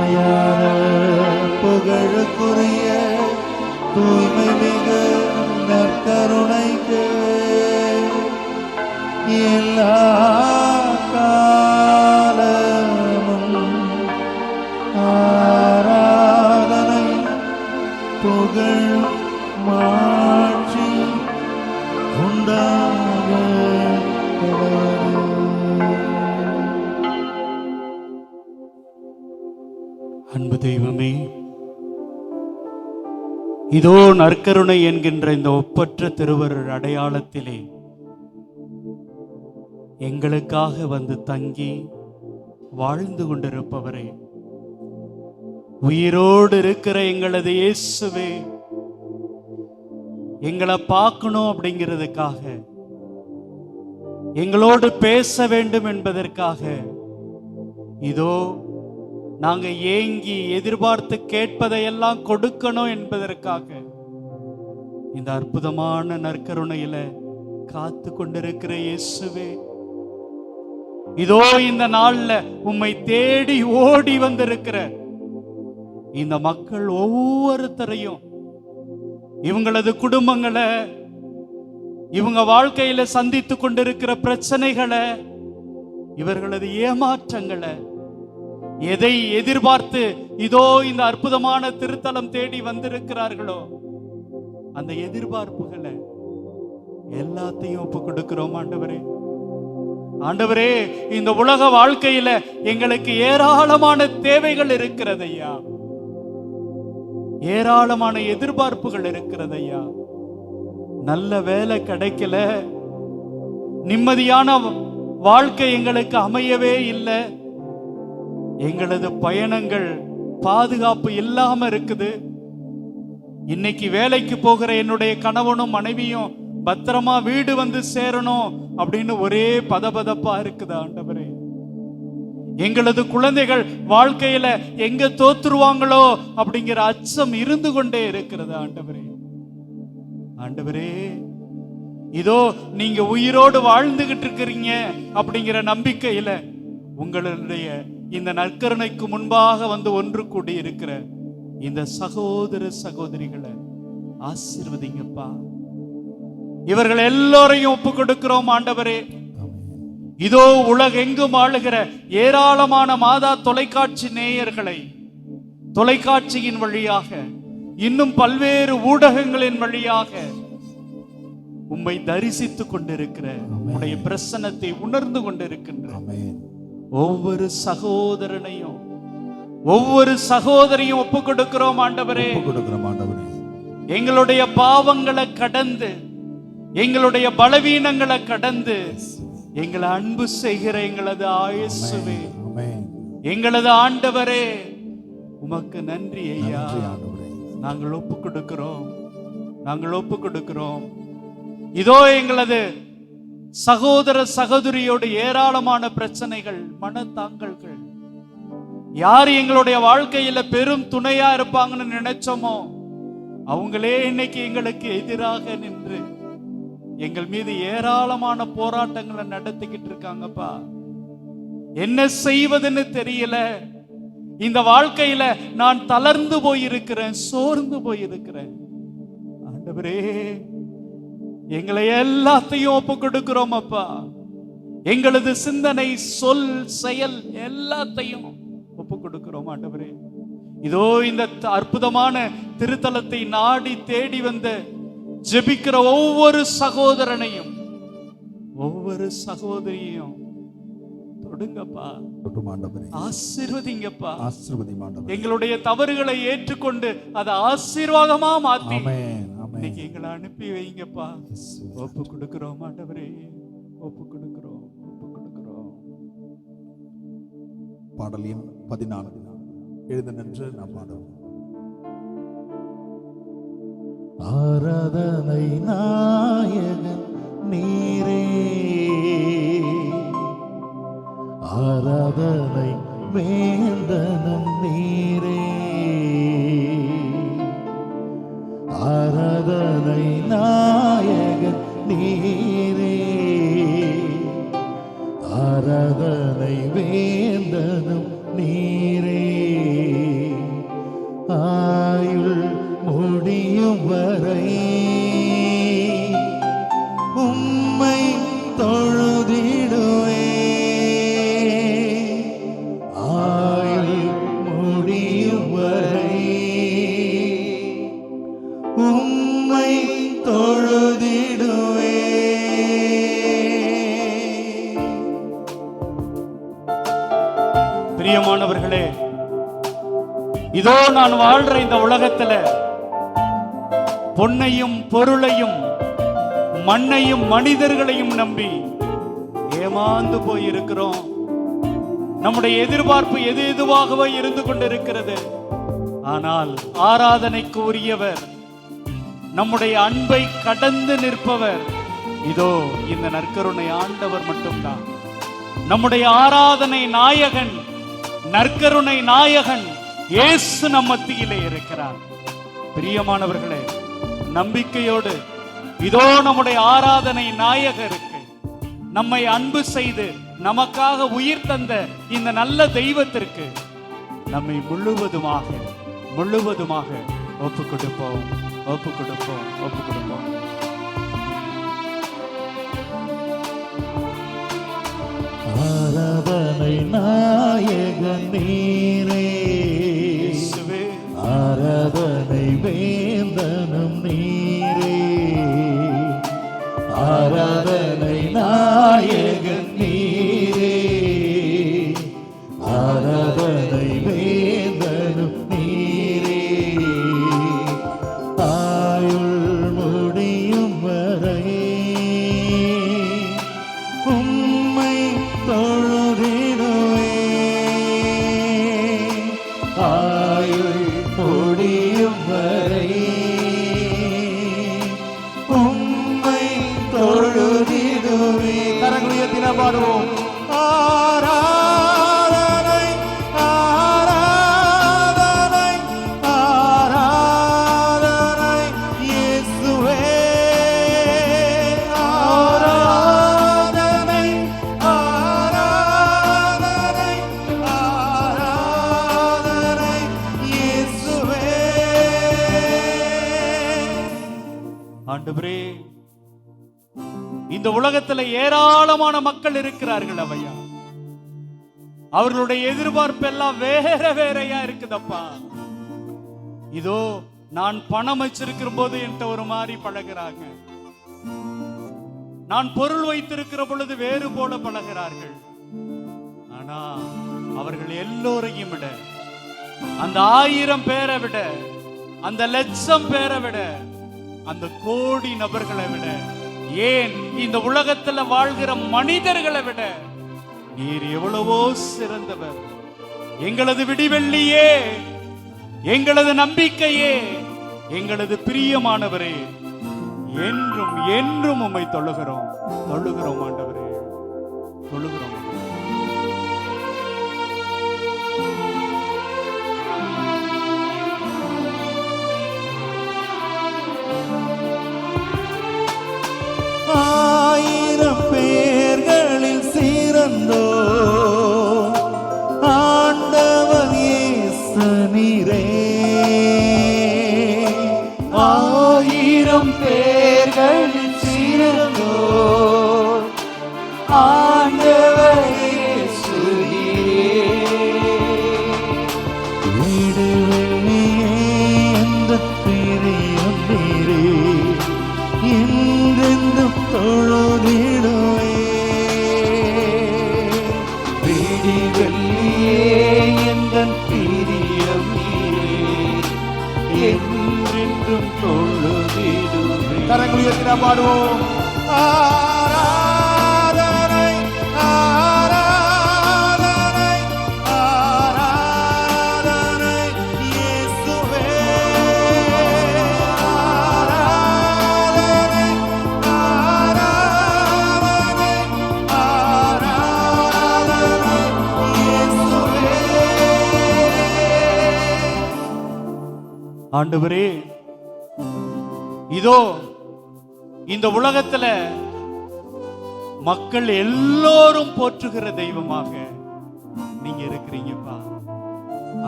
நிலையான புகழுக்குரிய தூய்மை மிகு நற்கருணைக்கு எல்லா காலமும் ஆராதனை புகழ் மாட்சி உண்டாக. அன்பு தெய்வமே, இதோ நற்கருணை என்கின்ற இந்த ஒப்பற்ற திருவருள் அடையாளத்திலே எங்களுக்காக வந்து தங்கி வாழ்ந்து கொண்டிருப்பவரே, உயிரோடு இருக்கிற எங்களது இயேசுவே, எங்களை பார்க்கணும் அப்படிங்கிறதுக்காக, எங்களோடு பேச வேண்டும் என்பதற்காக, இதோ நாங்க ஏங்கி எதிர்பார்த்து கேட்பதையெல்லாம் கொடுக்கணும் என்பதற்காக இந்த அற்புதமான நற்கருணையில காத்து கொண்டிருக்கிற இயேசுவே, இதோ இந்த நாள்ல உம்மை தேடி ஓடி வந்திருக்கிற இந்த மக்கள் ஒவ்வொருத்தரையும், இவங்களது குடும்பங்களை, இவங்க வாழ்க்கையில சந்தித்து கொண்டிருக்கிற பிரச்சனைகளை, இவர்களது ஏமாற்றங்களை, எதை எதிர்பார்த்து இதோ இந்த அற்புதமான திருத்தலம் தேடி வந்திருக்கிறார்களோ அந்த எதிர்பார்ப்புகளை எல்லாத்தையும் ஒப்பு கொடுக்கிறோம் ஆண்டவரே. ஆண்டவரே, இந்த உலக வாழ்க்கையில எங்களுக்கு ஏராளமான தேவைகள் இருக்கிறது ஐயா, ஏராளமான எதிர்பார்ப்புகள் இருக்கிறது ஐயா. நல்ல வேலை கிடைக்கல, நிம்மதியான வாழ்க்கை எங்களுக்கு அமையவே இல்லை, எங்களது பயணங்கள் பாதுகாப்பு இல்லாம இருக்குது. இன்னைக்கு வேலைக்கு போகிற என்னுடைய கணவனும் மனைவியும் பத்திரமா வீடு வந்து சேரணும் அப்படின்னு ஒரே பதபதப்பா இருக்குது ஆண்டவரே. எங்களது குழந்தைகள் வாழ்க்கையில எங்க தோத்துருவாங்களோ அப்படிங்கிற அச்சம் இருந்து கொண்டே இருக்கிறது ஆண்டவரே. ஆண்டவரே, இதோ நீங்க உயிரோடு வாழ்ந்துகிட்டு இருக்கிறீங்க அப்படிங்கிற நம்பிக்கையில உங்களுடைய இந்த நற்கருணைக்கு முன்பாக வந்து ஒன்று கூடி இருக்கிற இந்த சகோதர சகோதரிகளை ஆசீர்வதிங்கப்பா. இவர்கள் எல்லோரையும் ஒப்பு கொடுக்கிறோம் ஆண்டவரே. இதோ உலகெங்கும் ஆளுகிற ஏராளமான மாதா தொலைக்காட்சி நேயர்களை தொலைக்காட்சியின் வழியாக, இன்னும் பல்வேறு ஊடகங்களின் வழியாக உம்மை தரிசித்துக் கொண்டிருக்கிற, உம்முடைய பிரசன்னத்தை உணர்ந்து கொண்டிருக்கின்ற ஒவ்வொரு சகோதரனையும் ஒவ்வொரு சகோதரியும் ஒப்பு கொடுக்கிறோம் ஆண்டவரே. எங்களுடைய பாவங்களை கடந்து, எங்களுடைய பலவீனங்களை கடந்து எங்களை அன்பு செய்கிற எங்களது இயேசுவே, எங்களது ஆண்டவரே, உமக்கு நன்றி ஐயா. நாங்கள் ஒப்பு கொடுக்கிறோம், நாங்கள் ஒப்பு கொடுக்கிறோம். இதோ எங்களது சகோதர சகோதரியோடு ஏராளமான பிரச்சனைகள், மனத்தாங்கல்கள், யார் எங்களுடைய வாழ்க்கையில பெரும் துணையா இருப்பாங்கன்னு நினைச்சோமோ அவங்களே இன்னைக்கு எங்களுக்கு எதிராக நின்று எங்கள் மீது ஏராளமான போராட்டங்களை நடத்திக்கிட்டு இருக்காங்கப்பா. என்ன செய்வதுன்னு தெரியல. இந்த வாழ்க்கையில நான் தளர்ந்து போயிருக்கிறேன், சோர்ந்து போயிருக்கிறேன். ஆண்டவரே, எங்களை எல்லாத்தையும் ஒப்பு கொடுக்கிறோம் அப்பா. எங்களது சிந்தனை, சொல், செயல் எல்லாத்தையும் ஒப்பு கொடுக்கிறோம் ஆண்டவரே. இதோ இந்த அற்புதமான திருத்தலத்தை நாடி தேடி வந்து ஜெபிக்கிற ஒவ்வொரு சகோதரனையும் ஒவ்வொரு சகோதரியையும் தொடுங்கப்பா, ஆசீர்வதிங்கப்பா. எங்களுடைய தவறுகளை ஏற்றுக்கொண்டு அதை ஆசீர்வாதமா மாத்தி இன்னைக்கு எங்களை அனுப்பி வைங்கப்பா. ஒப்பு கொடுக்கிறோம் ஆண்டவரே, ஒப்பு கொடுக்கிறோம், ஒப்பு கொடுக்கிறோம். பாடல் எண் 14 எழுத நின்று நாம் பாடுவோம். ஆராதனை நாயகன் நீரே, ஆராதனை வேந்தனும் நீரே, ஆராதனை நாயகன் நீரே, ஆராதனை வேந்தனும் நீரே. முடியும் வரை உம்மை தொழுதிடுவே. ஆயுள் முடியும் வரை உம்மை தொழுதிடுவே. பிரியமானவர்களே, இதோ நான் வாழ்ற இந்த உலகத்துல பொன்னையும் பொருளையும் மண்ணையும் மனிதர்களையும் நம்பி ஏமாந்து போயிருக்கிறோம். நம்முடைய எதிர்பார்ப்பு எதுவாகவே இருந்து கொண்டிருக்கிறது. ஆனால் ஆராதனைக்கு உரியவர், நம்முடைய அன்பை கடந்து நிற்பவர் இதோ இந்த நற்கருணை ஆண்டவர் மட்டும்தான். நம்முடைய ஆராதனை நாயகன், நற்கருணை நாயகன் இயேசு நம் மத்தியிலே இருக்கிறார். பிரியமானவர்களே, நம்பிக்கையோடு இதோ நம்முடைய ஆராதனை நாயகருக்கு, நம்மை அன்பு செய்து நமக்காக உயிர் தந்த இந்த நல்ல தெய்வத்திற்கு நம்மை முழுவதுமாக ஒப்பு கொடுப்போம். ஆராதனை நாயகன் நீரே, ஆராதனை வேந்தனும் நீரே. ஆராதனை நாயகன் நீரே, ஆராதனை வேந்தனும் நீரே. ஆயுள் முடியும் வரை உம்மை தொழுதிடுவே. ஆயுள் முடியும் வரை உம்மை தொழுதிடுவே. கரங்களை உயர்த்தி நாம் பாடுவோம். ஆராதனை ஆராதனை ஆராதனை இயேசுவே. ஆராதனை ஆராதனை ஆராதனை இயேசுவே. ஆண்டவரே, இந்த உலகத்துல ஏராளமான மக்கள் இருக்கிறார்கள் ஐயா. அவர்களுடைய எதிர்பார்ப்பு எல்லாம் வேறையா இருக்குதப்பா. இதோ நான் பணம் வச்சிருக்கிற போது என்கிட்ட ஒரு மாதிரி பழகிறாங்க, நான் பொருள் வைத்திருக்கிற பொழுது வேறு போல பழகிறார்கள். ஆனா அவர்கள் எல்லோரையும் விட, அந்த 1000 பேரை விட, அந்த 1,00,000 பேரை விட, அந்த கோடி நபர்களை விட, ஏன் இந்த உலகத்துல வாழ்கிற மனிதர்களை விட நீர் எவ்வளவோ சிறந்தவர். எங்களது விடிவெள்ளியே, எங்களது நம்பிக்கையே, எங்களது பிரியமானவரே, என்றும் என்றும் உம்மை தொழுகிறோம் ஆண்டவரே, தொழுகிறோம். ஆயிரம் பேர்களில் சிறந்தோ ஆண்டவர் இயேசு நீரே. ஆயிரம் பேர்களில் சிறந்தோ ஆண்டவர் இயேசு நீரே. விடுவெள்ளியே எந்த பிரியம் நீரே, என்றென்றும் தொழுதிடுவே. விடிவெள்ளியே எந்தன் பிரியம் நீரே, என்றென்றும் தொழுதிடுவே. கரங்களை உயர்த்தி நாம் பாடுவோம். ஆராதனை ஆராதனை ஆராதனை இயேசுவே. ஆராதனை ஆராதனை ஆராதனை இயேசுவே. ஆண்டவரே, இதோ இந்த உலகத்துல மக்கள் எல்லோரும் போற்றுகிற தெய்வமாக நீங்க இருக்கிறீங்கப்பா.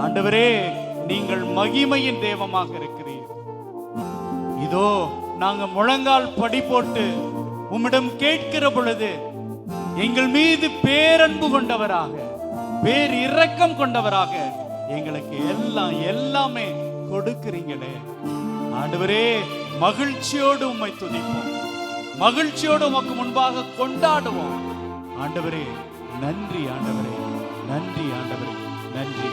ஆண்டவரே, நீங்கள் மகிமையின் தெய்வமாக இருக்கிறீர். இதோ நாங்க முழங்கால் படி போட்டு உம்மிடம் கேட்கிற பொழுது எங்கள் மீது பேரன்பு கொண்டவராக, பேர் இரக்கம் கொண்டவராக எங்களுக்கு எல்லாமே கொடுக்கிறீங்களே ஆண்டவரே. மகிழ்ச்சியோடு உம்மை துதிப்போம், மகிழ்ச்சியோடு உமக்கு முன்பாக கொண்டாடுவோம் ஆண்டவரே. நன்றி ஆண்டவரே, நன்றி ஆண்டவரே, நன்றி.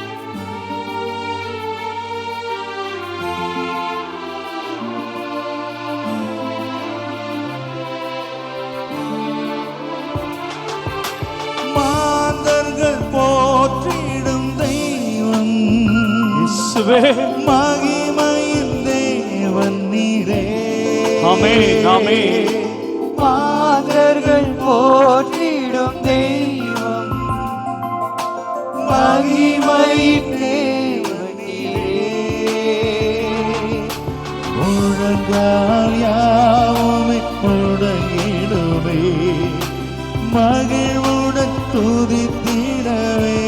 மாந்தர்கள் போற்றிடும் தெய்வம் இயேசுவே, மகிமையின் தேவன் நீரே. ஆமென், ஆமென். மாதர்கள் போற்றிடும் தெய்வம், மகிமையின் தேவன் நீரே. முழங்கால் யாவுமே முடங்கிடுமே, மகிழ்வுடன் துதித்திடவே.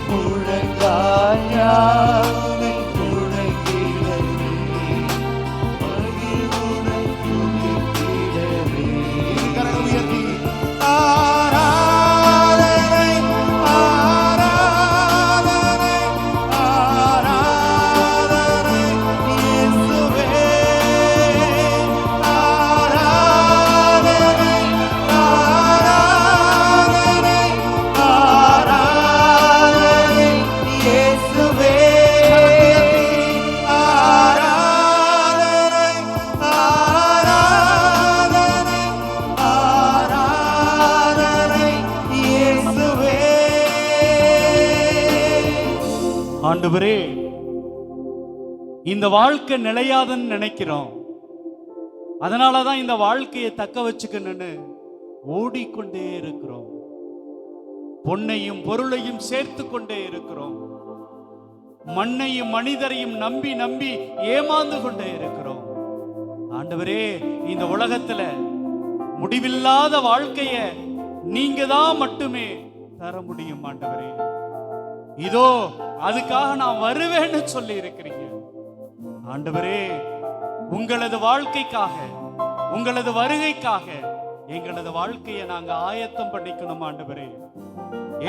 முழங்கால் யாவுமே முடங்கிடவே, மகிழ்வுடன் துதித்திடவே. கரங்கள் உயர்த்தி ஆராதனை, ஆராதனை, ஆராதனை இயேசுவே. ஆராதனை, ஆராதனை, ஆராதனை இயேசுவே. ஆராதனை, ஆராதனை, ஆராதனை இயேசுவே. ஆண்டவரே, இந்த வாழ்க்கை நிலையாதுன்னு நினைக்கிறோம். அதனாலதான் இந்த வாழ்க்கையை தக்க வச்சுக்கணும்னு ஓடிக்கொண்டே இருக்கிறோம். பொன்னையும் பொருளையும் சேர்த்து கொண்டே இருக்கிறோம். மண்ணையும் மனிதரையும் நம்பி நம்பி ஏமாந்து கொண்டே இருக்கிறோம். ஆண்டவரே, இந்த உலகத்துல முடிவில்லாத வாழ்க்கைய நீங்க தான் மட்டுமே தர முடியும் ஆண்டவரே. இதோ அதுக்காக நான் வருவேன்னு சொல்லி இருக்கிறீங்க ஆண்டவரே. உங்களது வாழ்க்கைக்காக, உங்களது வருகைக்காக எங்களது வாழ்க்கையை நாங்க ஆயத்தம் பண்ணிக்கணும் ஆண்டவரே.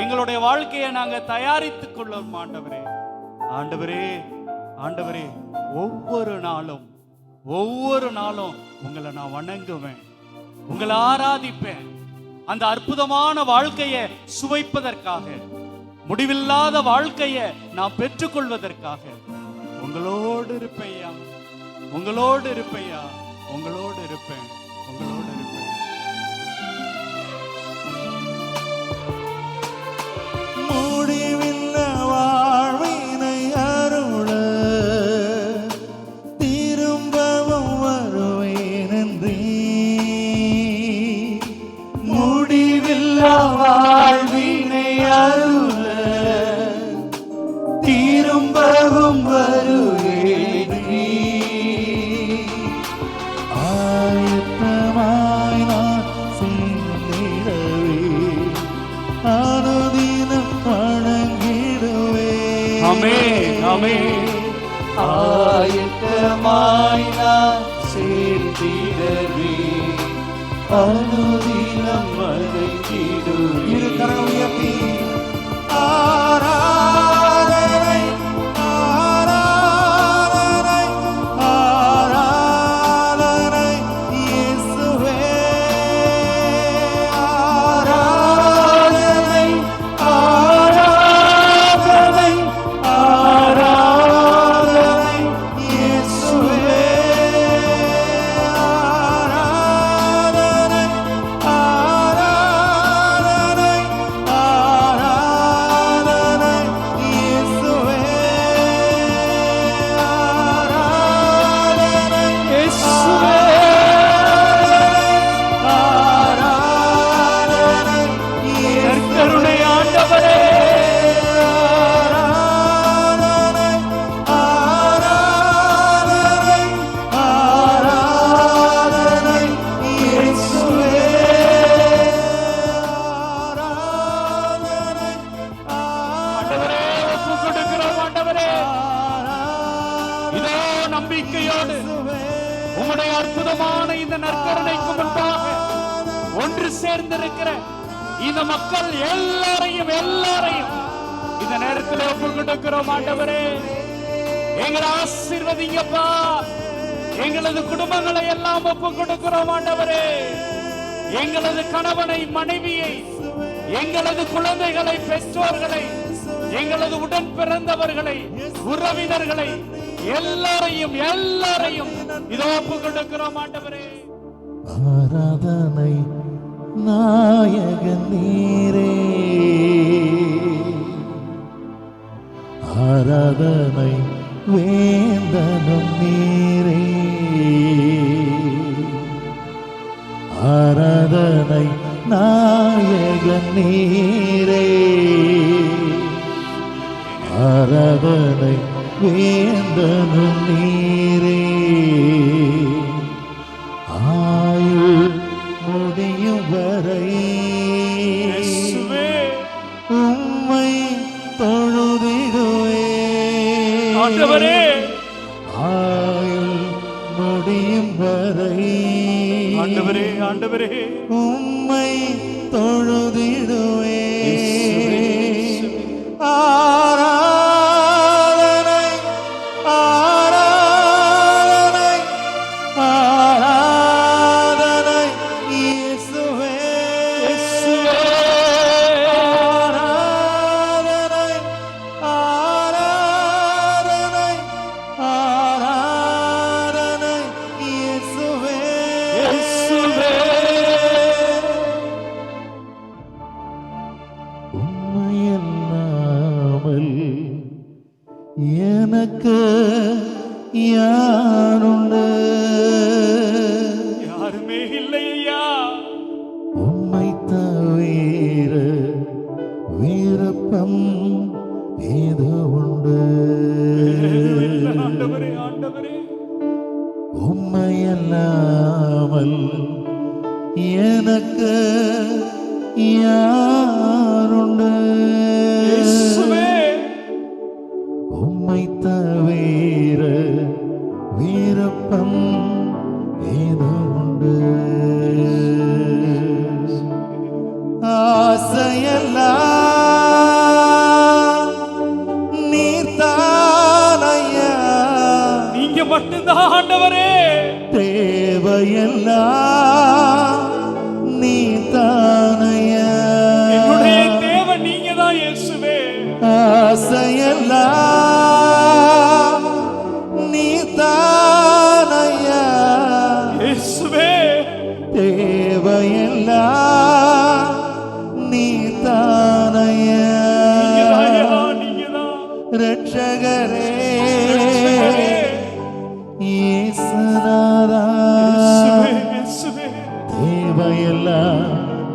எங்களுடைய வாழ்க்கையை நாங்க தயாரித்துக் கொள்ளணும் ஆண்டவரே. ஆண்டவரே, ஆண்டவரே, ஒவ்வொரு நாளும் உங்களை நான் வணங்குவேன், உங்களை ஆராதிப்பேன். அந்த அற்புதமான வாழ்க்கையை சுவைப்பதற்காக, முடிவில்லாத வாழ்க்கையை நான் பெற்றுக்கொள்வதற்காக உங்களோடு இருப்பையா, உங்களோடு இருப்பையா, உங்களோடு இருப்பேன், உங்களோடு இருப்பேன். முடிவில்ல வாழ்வினை அருள திரும்பவும் வருவேனென்றே. முடிவில்லா வாழ்வினை அருள திரும்பவும் வருவேனே. ஆயத்தமாய் நான் சேர்ந்திடவே, அனுதினம் வணங்கிடுவே. ஆமென், ஆமென். ஆயத்தமாய் நான் சேர்த்திடவே, அனுதினம் வணங்கிடுவே. இரு கரங்கள் உயர்த்தி ஆராதனை, ஆராதனை, ஆராதனை இயேசுவே. ஆராதனை, ஆராதனை, ஆராதனை இயேசுவே. ஆராதனை, ஆராதனை, ஆராதனை உம்முடைய அற்புதமான இந்த நற்கருணைக்கு முன்பாக ஒன்று சேர்ந்திருக்கிற இந்த மக்கள் எல்லாரையும் இந்த நேரத்தில் ஒப்பு கொடுக்கிறோம் ஆண்டவரே. எங்களை ஆசீர்வதிங்கப்பா. எங்களது குடும்பங்களை எல்லாம் ஒப்பு கொடுக்கிறோம் ஆண்டவரே. எங்களது கணவனை, மனைவியை, எங்களது குழந்தைகளை, பெற்றோர்களை, எங்களது உடன் பிறந்தவர்களை, உறவினர்களை எல்லாரையும் இதோ ஒப்பு கொடுக்கிறோம் ஆண்டவரே. ஆராதனை நாயகன் நீரே, ஆராதனை வேந்தனும் நீரே, ஆராதனை நாயகன் நீரே, ஆராதனை வேந்தனும் நீரே. ஆயுள் முடியும் வரை உம்மை தொழுதிடுவே ஆண்டவரே. ஆயுள் முடியும் வரை ஆண்டவரே உம்மை தொழுதிடுவே. எனக்கு யாருண்டு? யாருமே இல்லையா. உம்மை தவிர விருப்பம் ஏது உண்டு? ஆண்டவரே உம்மை அல்லாமல் எனக்கு யாருண்டு? உம்மை தவிர விருப்பம் ஏது உண்டு? ஆசையெல்லாம் நீர்தானையா, நீங்க மட்டும்தான் ஆண்டவரே. தேவையெல்லாம் நீர்தானையா, என்னுடைய தேவை நீங்க தான் இயேசுவே. ஆசையெல்லாம் நீர்தானையா, இயேசுவே. தேவையெல்லாம் நீர்தானையா, நீங்கதான் ரட்சகரே இயேசுநாதா, தேவையெல்லாம்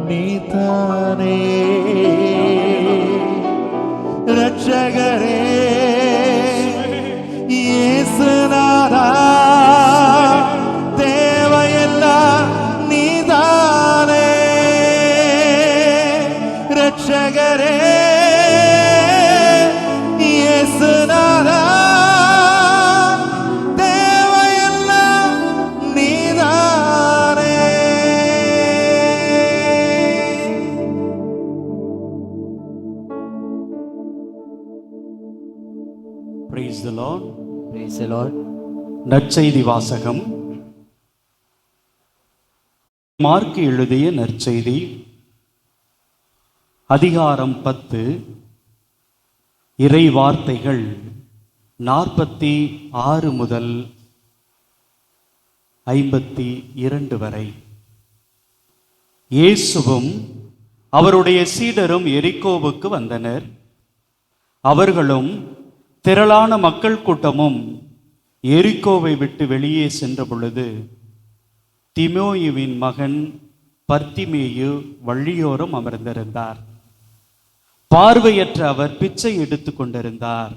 நீதானே. ரட்சகரே இயேசுநாதா, தேவையெல்லாம் நீதானே. ரட்சகரே இயேசுநாதா, தேவையெல்லாம் நீதானே. Praise the Lord. Praise the Lord. நற்செய்தி வாசகம். மார்க்கு எழுதிய நற்செய்தி அதிகாரம் 10, இறை வார்த்தைகள் 46 முதல் 52 வரை. இயேசுவும் அவருடைய சீடரும் எரிகோவுக்கு வந்தனர். அவர்களும் திரளான மக்கள் கூட்டமும் எரிகோவை விட்டு வெளியே சென்ற பொழுது திமோயுவின் மகன் பர்த்திமேயு வழியோரம் அமர்ந்திருந்தார். பார்வையற்ற அவர் பிச்சை எடுத்து கொண்டிருந்தார்.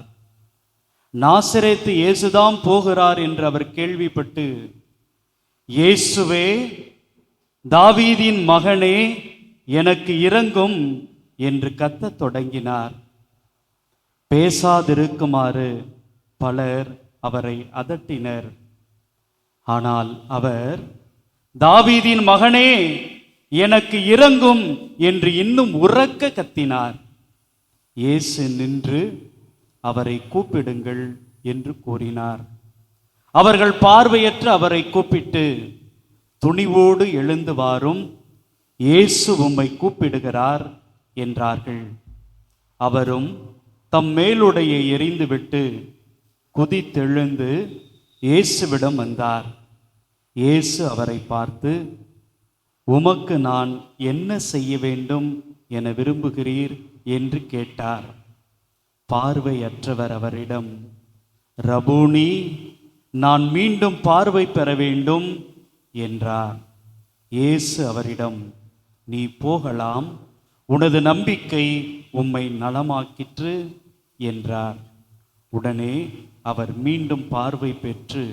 நாசரேத்து இயேசுதான் போகிறார் என்று அவர் கேள்விப்பட்டு, இயேசுவே, தாவீதின் மகனே, எனக்கு இரங்கும் என்று கத்தத் தொடங்கினார். பேசாதிருக்குமாறு பலர் அவரை அதட்டினர். ஆனால் அவர், தாவீதின் மகனே எனக்கு இரங்கும் என்று இன்னும் உரக்க கத்தினார். இயேசு நின்று அவரை கூப்பிடுங்கள் என்று கூறினார். அவர்கள் பார்வையற்ற அவரை கூப்பிட்டு, துணிவோடு எழுந்து வாரும், இயேசு உம்மை கூப்பிடுகிறார் என்றார்கள். அவரும் தம் மேலுடையை எறிந்துவிட்டு குதித்தெழுந்து இயேசுவிடம் வந்தார். இயேசு அவரை பார்த்து, உமக்கு நான் என்ன செய்ய வேண்டும் என விரும்புகிறீர் என்று கேட்டார். பார்வையற்றவர் அவரிடம், ரபூனி, நான் மீண்டும் பார்வை பெற வேண்டும் என்றார். இயேசு அவரிடம், நீ போகலாம், உனது நம்பிக்கை உம்மை நலமாக்கிற்று என்றார். உடனே அவர் மீண்டும் பார்வை பெற்று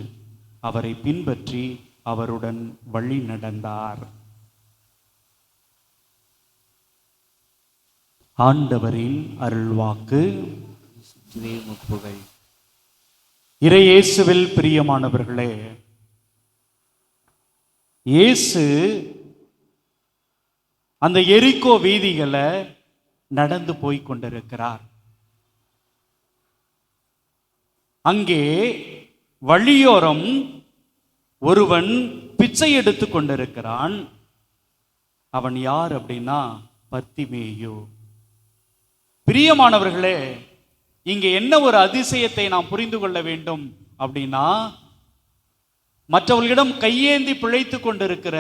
அவரை பின்பற்றி அவருடன் வழி நடந்தார். ஆண்டவரின் அருள்வாக்கு. இறை இயேசுவில் பிரியமானவர்களே, இயேசு அந்த எரிகோ வீதிகளை நடந்து போய் கொண்டிருக்கிறார். அங்கே வழியோரம் ஒருவன் பிச்சை எடுத்து கொண்டிருக்கிறான். அவன் யார் அப்படின்னா பர்த்திமேயு. பிரியமானவர்களே, இங்கே என்ன ஒரு அதிசயத்தை நாம் புரிந்து கொள்ள வேண்டும் அப்படின்னா, மற்றவர்களிடம் கையேந்தி பிழைத்து கொண்டிருக்கிற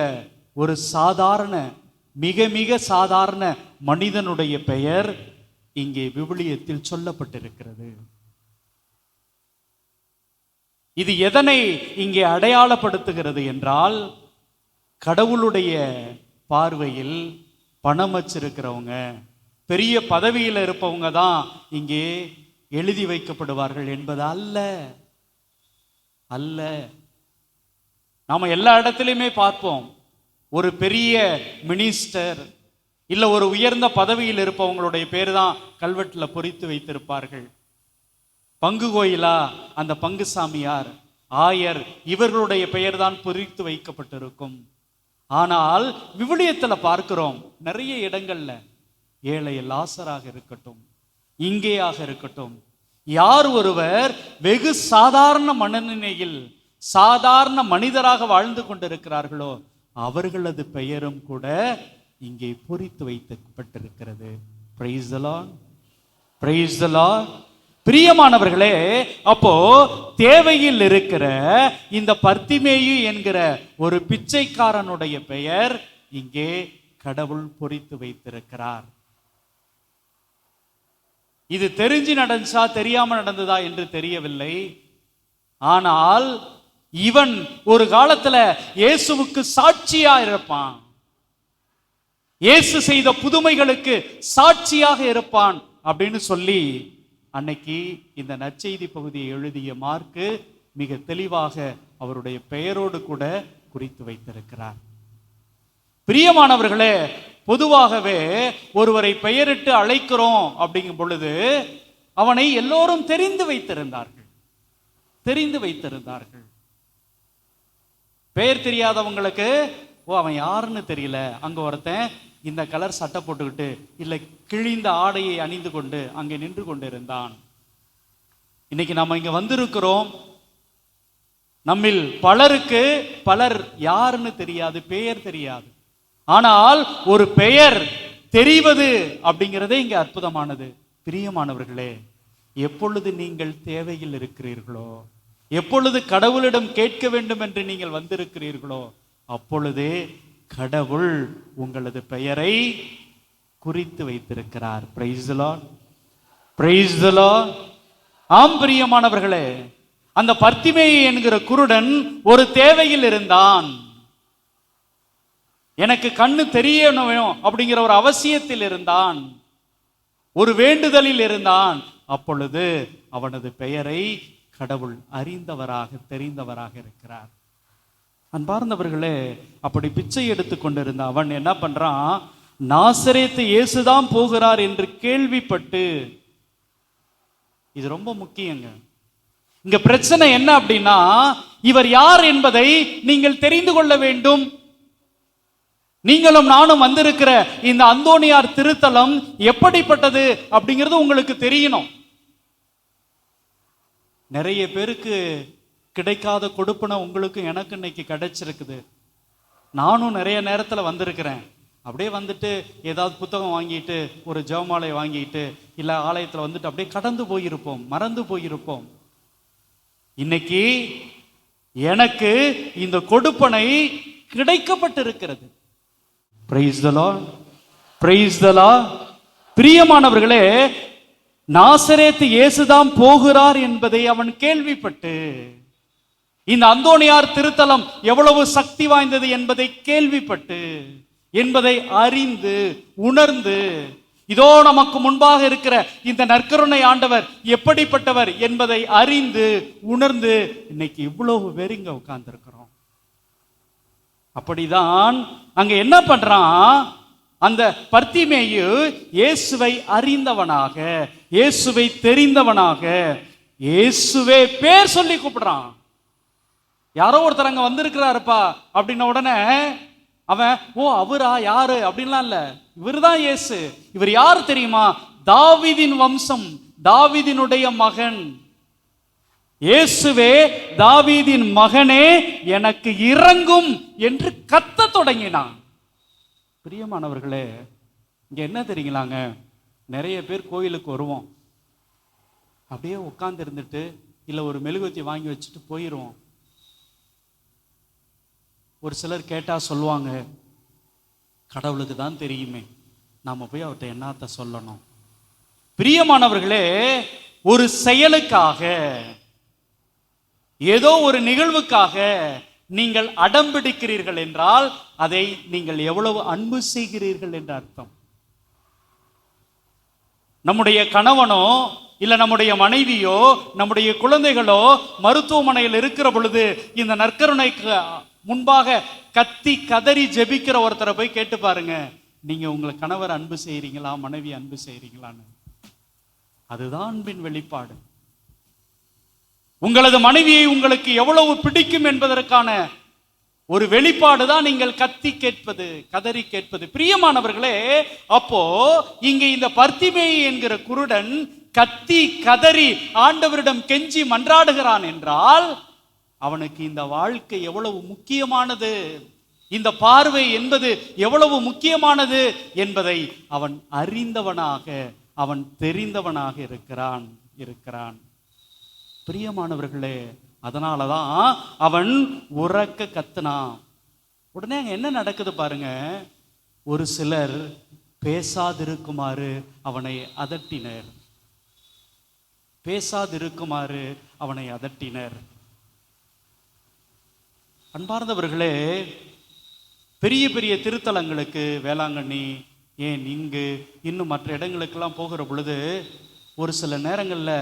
ஒரு சாதாரண, மிக மிக சாதாரண மனிதனுடைய பெயர் இங்கே விவிலியத்தில் சொல்லப்பட்டிருக்கிறது. இது எதனை இங்கே அடையாளப்படுத்துகிறது என்றால், கடவுளுடைய பார்வையில் பணம் வச்சிருக்கிறவங்க, பெரிய பதவியில் இருப்பவங்க தான் இங்கே எழுதி வைக்கப்படுவார்கள் என்பது அல்ல. அல்ல. நாம எல்லா இடத்துலையுமே பார்ப்போம், ஒரு பெரிய மினிஸ்டர் இல்ல ஒரு உயர்ந்த பதவியில் இருப்பவங்களுடைய பேர் தான் கல்வெட்டில் பொறித்து வைத்திருப்பார்கள். பங்கு கோயிலா, அந்த பங்கு சாமியார், ஆயர், இவர்களுடைய பெயர் தான் பொறித்து வைக்கப்பட்டிருக்கும். ஆனால் விவிலியத்தில் பார்க்கிறோம், நிறைய இடங்கள்ல ஏழை லாசராக இருக்கட்டும், இங்கேயாக இருக்கட்டும், யார் ஒருவர் வெகு சாதாரண மனநிலையில் சாதாரண மனிதராக வாழ்ந்து கொண்டிருக்கிறார்களோ அவர்களது பெயரும் கூட இங்கே பொறித்து வைக்கப்பட்டிருக்கிறது. Price the Lord, praise the Lord. பிரியமானவர்களே, அப்போ தேவையில் இருக்கிற இந்த பர்த்திமேயு என்கிற ஒரு பிச்சைக்காரனுடைய பெயர் இங்கே கடவுள் பொறித்து வைத்திருக்கிறார். இது தெரிஞ்சு நடந்துச்சா தெரியாம நடந்ததா என்று தெரியவில்லை. ஆனால் இவன் ஒரு காலத்துல இயேசுவுக்கு சாட்சியா இருப்பான், இயேசு செய்த புதுமைகளுக்கு சாட்சியாக இருப்பான் அப்படின்னு சொல்லி அன்னைக்கு இந்த நற்செய்தி பகுதியை எழுதிய மார்க்கு மிக தெளிவாக அவருடைய பெயரோடு கூட குறித்து வைத்திருக்கிறார். பிரியமானவர்களே, பொதுவாகவே ஒருவரை பெயரிட்டு அழைக்கிறோம் அப்படிங்கும் பொழுது அவனை எல்லோரும் தெரிந்து வைத்திருந்தார்கள். பெயர் தெரியாதவங்களுக்கு, ஓ அவன் யாருன்னு தெரியல, அங்க ஒருத்தன் இந்த கலர் சட்டை போட்டுக்கிட்டு இல்லை கிழிந்த ஆடையை அணிந்து கொண்டு அங்கே நின்று கொண்டு இருந்தான். இன்னைக்கு நம்ம இங்க வந்திருக்கிறோம், நம்மில் பலருக்கு பலர் யாருன்னு தெரியாது, பெயர் தெரியாது. ஆனால் ஒரு பெயர் தெரிவது அப்படிங்கிறதே இங்க அற்புதமானது. பிரியமானவர்களே, எப்பொழுது நீங்கள் தேவையில் இருக்கிறீர்களோ, எப்பொழுது கடவுளிடம் கேட்க வேண்டும் என்று நீங்கள் வந்திருக்கிறீர்களோ, அப்பொழுதே கடவுள் உங்களது பெயரை குறித்து வைத்திருக்கிறார். Price the Lord, praise the Lord. ஆம் பிரியமானவர்களே, அந்த பர்த்திமேயு என்கிற குருடன் ஒரு தேவையில் இருந்தான். எனக்கு கண்ணு தெரியணும் அப்படிங்கிற ஒரு அவசியத்தில் இருந்தான், ஒரு வேண்டுதலில் இருந்தான். அப்பொழுது அவனது பெயரை கடவுள் அறிந்தவராக தெரிந்தவராக இருக்கிறார். அன்பார்ந்தவர்களே, அப்படி பிச்சை எடுத்து கொண்டிருந்த அவன் என்ன பண்றான், நாசரேத்து இயேசுதான் போகிறார் என்று கேள்விப்பட்டு, இது ரொம்ப முக்கியங்க, இங்க பிரச்சனை என்ன அப்படின்னா, இவர் யார் என்பதை நீங்கள் தெரிந்து கொள்ள வேண்டும். நீங்களும் நானும் வந்திருக்கிற இந்த அந்தோனியார் திருத்தலம் எப்படிப்பட்டது அப்படிங்கிறது உங்களுக்கு தெரியணும். நிறைய பேருக்கு கிடைக்காத கொடுப்பனை உங்களுக்கு எனக்கு இன்னைக்கு கிடைச்சிருக்குது. நானும் நிறைய நேரத்தில் வந்திருக்கிறேன். அப்படியே வந்துட்டு ஏதாவது புத்தகம் வாங்கிட்டு ஒரு ஜெபமாலை வாங்கிட்டு இல்லை ஆலயத்தில் வந்துட்டு அப்படியே கடந்து போயிருப்போம், மறந்து போயிருப்போம். இன்னைக்கு எனக்கு இந்த கொடுப்பனை கிடைக்கப்பட்டிருக்கிறது. Praise the Lord, praise the Lord. பிரியமானவர்களே, நாசரேத்து இயேசுதான் போகிறார் என்பதை அவன் கேள்விப்பட்டு, இந்த அந்தோனியார் திருத்தலம் எவ்வளவு சக்தி வாய்ந்தது என்பதை கேள்விப்பட்டு, என்பதை அறிந்து உணர்ந்து, இதோ நமக்கு முன்பாக இருக்கிற இந்த நற்கருணை ஆண்டவர் எப்படிப்பட்டவர் என்பதை அறிந்து உணர்ந்து இன்னைக்கு இவ்வளவு பேர் இங்க உட்கார்ந்து இருக்கிறோம். அப்படிதான் அங்க என்ன பண்றான், அந்த பர்த்திமேயு இயேசுவை அறிந்தவனாக, இயேசுவை தெரிந்தவனாக, இயேசுவே பேர் சொல்லி கூப்பிடுறான். யாரோ ஒருத்தர் அங்க வந்திருக்கிறாருப்பா அப்படின்ன உடனே அவன், ஓ அவரா, யாரு அப்படின்லாம் இல்ல, இவர்தான் இயேசு. இவர் யாரு தெரியுமா? தாவீதின் வம்சம், தாவீதினுடைய மகன். இயேசுவே, தாவீதின் மகனே, எனக்கு இறங்கும் என்று கத்த தொடங்கினான். பிரியமானவர்களே, இங்க என்ன தெரியுங்களாங்க, நிறைய பேர் கோயிலுக்கு வருவோம், அப்படியே உட்கார்ந்து இருந்துட்டு இல்லை ஒரு மெழுகுவத்தி வாங்கி வச்சுட்டு போயிடுவோம். ஒரு சிலர் கேட்டா சொல்லுவாங்க, கடவுளுக்கு தான் தெரியுமே, நாம போய் அவர்கிட்ட என்னத்த சொல்லணும். பிரியமானவர்களே, ஒரு செயலுக்காக, ஏதோ ஒரு நிகழ்வுக்காக நீங்கள் அடம்பிடிக்கிறீர்கள் என்றால் அதை நீங்கள் எவ்வளவு அன்பு செய்கிறீர்கள் என்ற அர்த்தம். நம்முடைய கணவனோ இல்ல நம்முடைய மனைவியோ நம்முடைய குழந்தைகளோ மருத்துவமனையில் இருக்கிற பொழுது இந்த நற்கருணைக்கு முன்பாக கத்தி கதறி ஜெபிக்கிற ஒருத்தரை போய் கேட்டு பாருங்க, நீங்க உங்களை கணவர் அன்பு செய்றீங்களா, மனைவி அன்பு செய்றீங்களான்னு. அதுதான் அன்பின் வெளிப்பாடு. உங்களது மனைவியை உங்களுக்கு எவ்வளவு பிடிக்கும் என்பதற்கான ஒரு வெளிப்பாடு தான் நீங்கள் கத்தி கேட்பது, கதறி கேட்பது. பிரியமானவர்களே, அப்போ இங்க இந்த பர்த்திமேயு என்கிற குருடன் கத்தி கதறி ஆண்டவரிடம் கெஞ்சி மன்றாடுகிறான் என்றால் அவனுக்கு இந்த வாழ்க்கை எவ்வளவு முக்கியமானது, இந்த பார்வை என்பது எவ்வளவு முக்கியமானது என்பதை அவன் அறிந்தவனாக, அவன் தெரிந்தவனாக இருக்கிறான். பிரியமானவர்களே, அதனாலதான் அவன் உரக்க கத்துனான். உடனே அங்க என்ன நடக்குது பாருங்க, ஒரு சிலர் பேசாதிருக்குமாறு அவனை அதட்டினர், பேசாதிருக்குமாறு அவனை அதட்டினர். அன்பார்ந்தவர்களே, பெரிய பெரிய திருத்தலங்களுக்கு, வேளாங்கண்ணி, ஏன் இங்கு இன்னும் மற்ற இடங்களுக்கெல்லாம் போகிற பொழுது ஒரு சில நேரங்களில்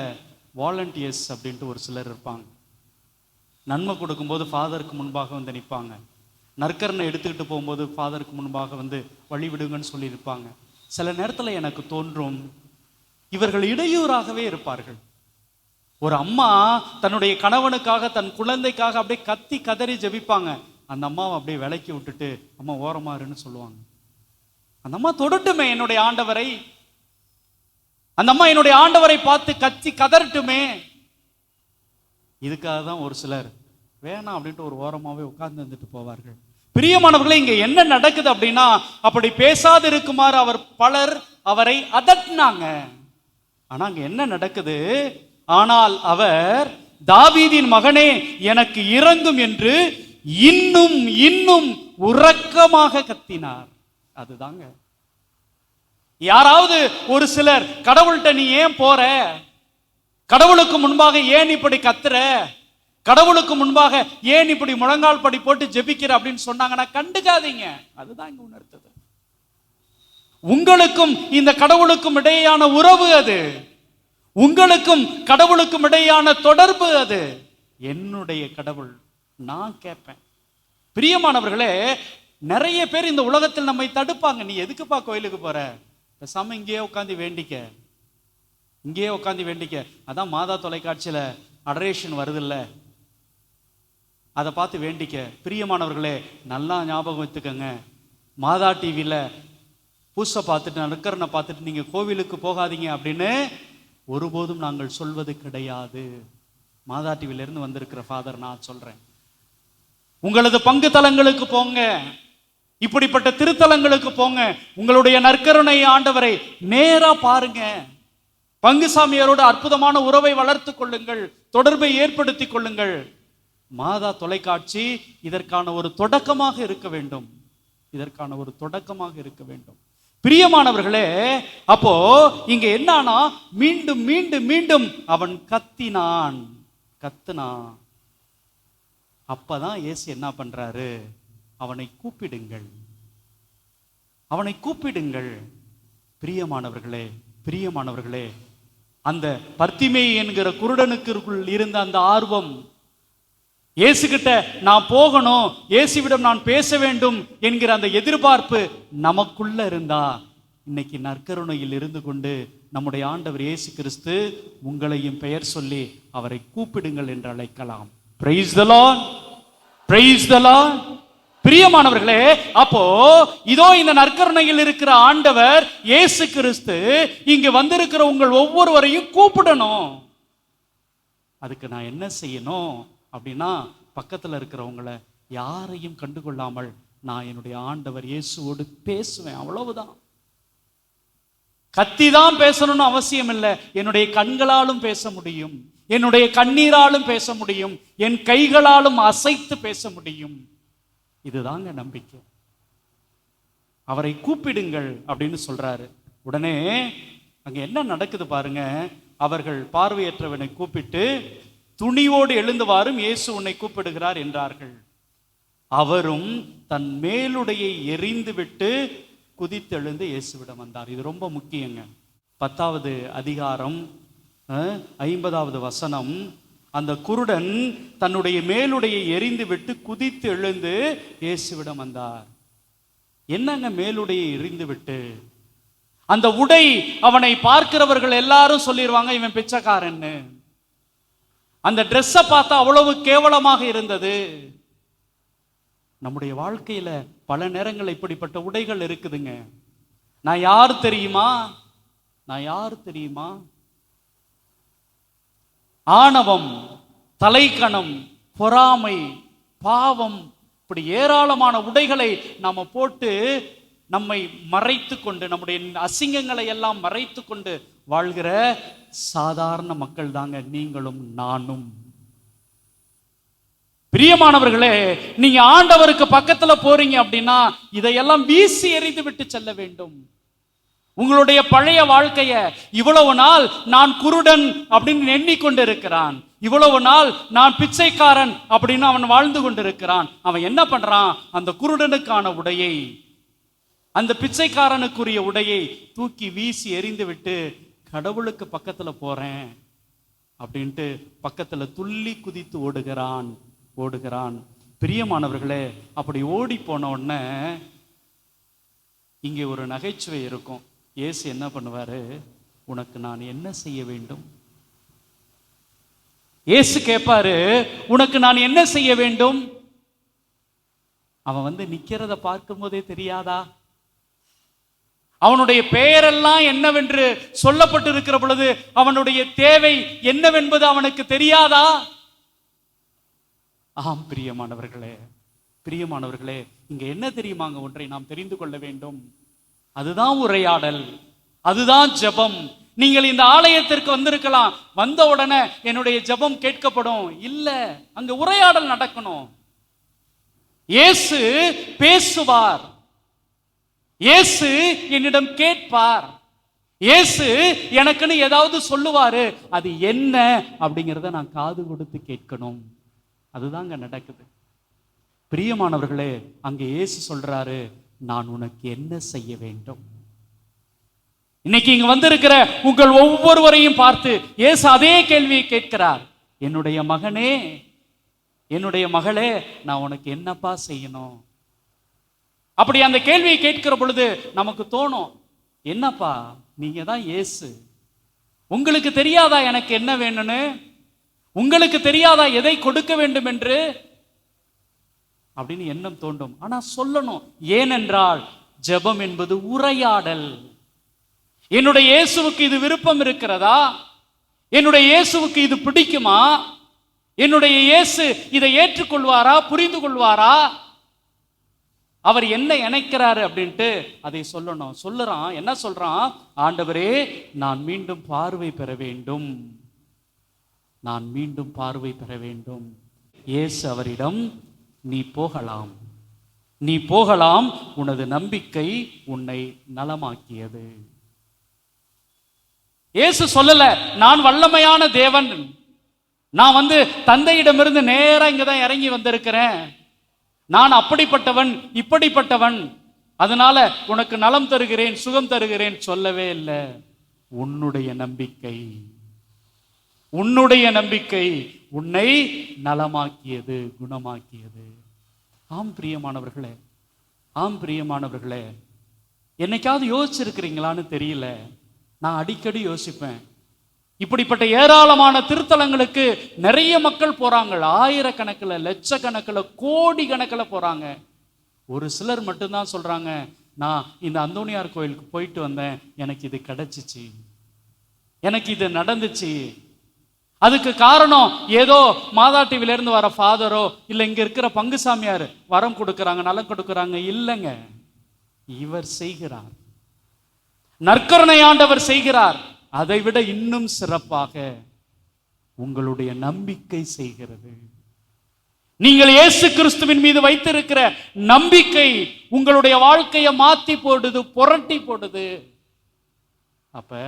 வாலண்டியர்ஸ் அப்படின்ட்டு ஒரு சிலர் இருப்பாங்க. நன்மை கொடுக்கும்போது ஃபாதருக்கு முன்பாக வந்து நிற்பாங்க, நற்கரணை எடுத்துக்கிட்டு போகும்போது ஃபாதருக்கு முன்பாக வந்து வழி விடுங்கன்னு சொல்லியிருப்பாங்க. சில நேரத்தில் எனக்கு தோன்றும், இவர்கள் இடையூறாகவே இருப்பார்கள். ஒரு அம்மா தன்னுடைய கணவனுக்காக, தன் குழந்தைக்காக அப்படியே கத்தி கதறி ஜெபிப்பாங்க. அந்த அம்மாவை அப்படியே விலக்கி விட்டுட்டு, அம்மா ஓரமாறுன்னு சொல்லுவாங்க. அந்த அம்மா தொடட்டுமே என்னுடைய ஆண்டவரை, அந்த அம்மா என்னுடைய ஆண்டவரை பார்த்து கத்தி கதறட்டுமே. இதுக்காக தான் ஒரு சிலர் வேணாம் அப்படின்ட்டு ஒரு ஓரமாவே உட்கார்ந்து வந்துட்டு போவார்கள். பிரியமானவர்களே, இங்க என்ன நடக்குது அப்படின்னா, அப்படி பேசாது இருக்குமாறு அவர் பலர் அவரை அதட்டினாங்க. ஆனா அங்க என்ன நடக்குது, ஆனால் அவர் தாவீதின் மகனே எனக்கு இறங்கும் என்று இன்னும் இன்னும் உரக்கமாக கத்தினார். அதுதாங்க, யாராவது ஒரு சிலர் கடவுள்கிட்ட நீ ஏன் போற, கடவுளுக்கு முன்பாக ஏன் இப்படி கத்துற, கடவுளுக்கு முன்பாக ஏன் இப்படி முழங்கால் படி போட்டு ஜெபிக்கிற அப்படின்னு சொன்னாங்கன்னா கண்டுக்காதீங்க. அதுதான் இங்க உணர்த்தது. உங்களுக்கும் இந்த கடவுளுக்கும் இடையேயான உறவு அது, உங்களுக்கும் கடவுளுக்கும் இடையேயான தொடர்பு அது. என்னுடைய கடவுள், நான் கேட்பேன். பிரியமானவர்களே, நிறைய பேர் இந்த உலகத்தில் நம்மை தடுப்பாங்க. நீ எதுக்குப்பா கோயிலுக்கு போற, பேசாம இங்கேயே உட்காந்து வேண்டிக்க, இங்கேயே உட்காந்து வேண்டிக்க. அதான் மாதா தொலைக்காட்சியில அடரேஷன் வருதில்ல, அதை பார்த்து வேண்டிக்க. பிரியமானவர்களே, நல்லா ஞாபகம் வச்சுக்கோங்க, மாதா டிவியில் பூசை பார்த்துட்டு நற்கரனை பார்த்துட்டு நீங்கள் கோவிலுக்கு போகாதீங்க அப்படின்னு ஒருபோதும் நாங்கள் சொல்வது கிடையாது. மாதா டிவியிலேருந்து வந்திருக்கிற ஃபாதர் நான் சொல்கிறேன், உங்களது பங்கு தலங்களுக்கு போங்க, இப்படிப்பட்ட திருத்தலங்களுக்கு போங்க, உங்களுடைய நற்கருணை ஆண்டவரை நேரா பாருங்க, பங்குசாமியாரோட அற்புதமான உறவை வளர்த்து கொள்ளுங்கள், தொடர்பை ஏற்படுத்தி கொள்ளுங்கள். மாதா தொலைக்காட்சி இதற்கான ஒரு தொடக்கமாக இருக்க வேண்டும், இதற்கான ஒரு தொடக்கமாக இருக்க வேண்டும். பிரியமானவர்களே, அப்போ இங்க என்னன்னா, மீண்டும் மீண்டும் மீண்டும் அவன் கத்தினான். அப்பதான் இயேசு என்ன பண்றாரு, அவனை கூப்பிடுங்கள், அவனை கூப்பிடுங்கள். பிரியமானவர்களே, அந்த பர்த்திமேயு என்கிற குருடனுக்குள் இருந்த அந்த ஆர்வம், இயேசுகிட்ட நான் போகணும், இயேசுவிடம் நான் பேச வேண்டும் என்கிற அந்த எதிர்பார்ப்பு நமக்குள்ள இருந்தா, இன்னைக்கு நற்கருணையில் இருந்து கொண்டு நம்முடைய ஆண்டவர் இயேசு கிறிஸ்து உங்களையும் பெயர் சொல்லி அவரை கூப்பிடுங்கள் என்று அழைக்கலாம். Price the Lord, praise the Lord. பிரியமானவர்களே, அப்போ இதோ இந்த நற்கருணையில் இருக்கிற ஆண்டவர் இயேசு கிறிஸ்து இங்கு வந்திருக்கிற உங்கள் ஒவ்வொருவரையும் கூப்பிடணும். அதுக்கு நான் என்ன செய்யணும் அப்படின்னா, பக்கத்துல இருக்கிறவங்களை யாரையும் கண்டுகொள்ளாமல் நான் என்னுடைய ஆண்டவர் இயேசுவோடு பேசுவேன், அவ்வளவுதான். கத்திதான் பேசணும்னு அவசியம் இல்லை, என்னுடைய கண்களாலும் பேச முடியும், என்னுடைய கண்ணீராலும் பேச முடியும், என் கைகளாலும் அசைத்து பேச முடியும். இதுதாங்க நம்பிக்கை. அவரை கூப்பிடுங்கள் அப்படின்னு சொல்றாரு. உடனே அங்க என்ன நடக்குது பாருங்க, அவர்கள் பார்வையற்றவனை கூப்பிட்டு, துணிவோடு எழுந்து வாரும், இயேசு உன்னை கூப்பிடுகிறார் என்றார்கள். அவரும் தன் மேலுடையை எறிந்து விட்டு குதித்தெழுந்து இயேசுவிடம் வந்தார். இது ரொம்ப முக்கியங்க. 10வது அதிகாரம் 50வது வசனம், அந்த குருடன் தன்னுடைய மேலுடையை எறிந்து விட்டு குதித்து எழுந்து இயேசுவிடம் வந்தார். என்னங்க மேலுடையை எறிந்து விட்டு? அந்த உடை அவனை பார்க்கிறவர்கள் எல்லாரும் சொல்லிடுவாங்க இவன் பிச்சைக்காரன்னு. அந்த ட்ரெஸ்ஸை பார்த்தா அவ்வளவு கேவலமாக இருந்தது. நம்முடைய வாழ்க்கையில பல நேரங்கள் இப்படிப்பட்ட உடைகள் இருக்குதுங்க. நான் யார் தெரியுமா? ஆணவம், தலைக்கணம், பொறாமை, பாவம், இப்படி ஏராளமான உடைகளை நாம போட்டு நம்மை மறைத்து கொண்டு, நம்முடைய அசிங்கங்களை எல்லாம் மறைத்து கொண்டு வாழ்கிற சாதாரண மக்கள் தாங்க நீங்களும் நானும். பிரியமானவர்களே, நீங்க ஆண்டவருக்கு பக்கத்துல போறீங்க அப்படின்னா இதையெல்லாம் வீசி எறிந்து விட்டு செல்ல வேண்டும். உங்களுடைய பழைய வாழ்க்கைய, இவ்வளவு நாள் நான் குருடன் அப்படின்னு எண்ணிக்கொண்டு இருக்கிறான், இவ்வளவு நாள் நான் பிச்சைக்காரன் அப்படின்னு அவன் வாழ்ந்து கொண்டிருக்கிறான். அவன் என்ன பண்றான், அந்த குருடனுக்கான உடையை, அந்த பிச்சைக்காரனுக்குரிய உடையை தூக்கி வீசி எறிந்து விட்டு கடவுளுக்கு பக்கத்துல போறேன் அப்படின்ட்டு பக்கத்துல துள்ளி குதித்து ஓடுகிறான். பிரியமானவர்களே, அப்படி ஓடி போன உடனே இங்கே ஒரு நகைச்சுவை இருக்கும். இயேசு என்ன பண்ணுவாரு, உனக்கு நான் என்ன செய்ய வேண்டும்? இயேசு கேட்பாரு, உனக்கு நான் என்ன செய்ய வேண்டும்? அவன் நிக்கிறத பார்க்கும் போதே தெரியாதா? அவனுடைய பெயரெல்லாம் என்னவென்று சொல்லப்பட்டு இருக்கிற பொழுது அவனுடைய தேவை என்னவென்பது அவனுக்கு தெரியாதா? ஆம் பிரியமானவர்களே, இங்க என்ன தெரியுமாங்க, ஒன்றை நாம் தெரிந்து கொள்ள வேண்டும். அதுதான் உரையாடல், அதுதான் ஜெபம். நீங்கள் இந்த ஆலயத்திற்கு வந்திருக்கலாம், வந்த உடனே என்னுடைய ஜெபம் கேட்கப்படும் இல்ல, அங்க உரையாடல் நடக்கணும். இயேசு பேசுவார், இயேசு என்னிடம் கேட்பார், இயேசு எனக்குன்னு ஏதாவது சொல்லுவாரு, அது என்ன அப்படிங்கிறத நான் காது கொடுத்து கேட்கணும். அதுதாங்க நடக்குது. பிரியமானவர்களே, அங்க இயேசு சொல்றாரு, நான் உனக்கு என்ன செய்ய வேண்டும்? இன்னைக்கு இங்க வந்திருக்கிற உங்கள் ஒவ்வொருவரையும் பார்த்து இயேசு அதே கேள்வியை கேட்கிறார். என்னுடைய மகனே, என்னுடைய மகளே, நான் உனக்கு என்னப்பா செய்யணும்? அப்படி அந்த கேள்வியை கேட்கிற பொழுது நமக்கு தோணும், என்னப்பா நீங்க தான் இயேசு, உங்களுக்கு தெரியாதா எனக்கு என்ன வேணும்னு? உங்களுக்கு தெரியாதா எதை கொடுக்க வேண்டும் என்று அப்படின்னு எண்ணம் தோண்டும். ஆனா சொல்லணும். ஏனென்றால் ஜெபம் என்பது உரையாடல். என்னுடைய இயேசுவுக்கு இது விருப்பம் இருக்கிறதா? என்னுடைய இயேசுவுக்கு இது பிடிக்குமா? என்னுடைய இயேசு இதை ஏற்றுக்கொள்வாரா, புரிந்து கொள்வாரா, அவர் என்ன நினைக்கிறாரு அப்படின்ட்டு அதை சொல்லணும். சொல்லுறான். என்ன சொல்றான்? ஆண்டவரே, நான் மீண்டும் பார்வை பெற வேண்டும், நான் மீண்டும் பார்வை பெற வேண்டும். இயேசு அவரிடம், நீ போகலாம், நீ போகலாம், உனது நம்பிக்கை உன்னை நலமாக்கியது. இயேசு சொல்லல நான் வல்லமையான தேவன், நான் தந்தையிடமிருந்து நேரா இங்கதான் இறங்கி வந்திருக்கிறேன், நான் அப்படிப்பட்டவன் இப்படிப்பட்டவன், அதனால உனக்கு நலம் தருகிறேன் சுகம் தருகிறேன் சொல்லவே இல்லை. உன்னுடைய நம்பிக்கை, உன்னுடைய நம்பிக்கை உன்னை நலமாக்கியது, குணமாக்கியது. ஆம் பிரியமானவர்களே, ஆம் பிரியமானவர்களே, என்னைக்காவது யோசிச்சிருக்கிறீங்களான்னு தெரியல. நான் அடிக்கடி யோசிப்பேன். இப்படிப்பட்ட ஏராளமான திருத்தலங்களுக்கு நிறைய மக்கள் போறாங்க, ஆயிரக்கணக்கில், லட்சக்கணக்கில், கோடி கணக்கில் போறாங்க. ஒரு சிலர் மட்டும்தான் சொல்றாங்க, நான் இந்த அந்தோனியார் கோயிலுக்கு போயிட்டு வந்தேன், எனக்கு இது கிடைச்சிச்சு, எனக்கு இது நடந்துச்சு. அதுக்கு காரணம் ஏதோ மாதா டிவில இருந்து வர ஃபாதரோ இல்லை இங்க இருக்கிற பங்குசாமியார் வரம் கொடுக்கறாங்க, நலம் கொடுக்கறாங்க. இல்லைங்க, இவர் செய்கிறார், நற்கருணை ஆண்டவர் செய்கிறார். அதை விட இன்னும் சிறப்பாக உங்களுடைய நம்பிக்கை செய்கிறது. நீங்கள் இயேசு கிறிஸ்துவின் மீது வைத்திருக்கிற நம்பிக்கை உங்களுடைய வாழ்க்கையை மாத்தி போடுது, புரட்டி போடுது. அப்ப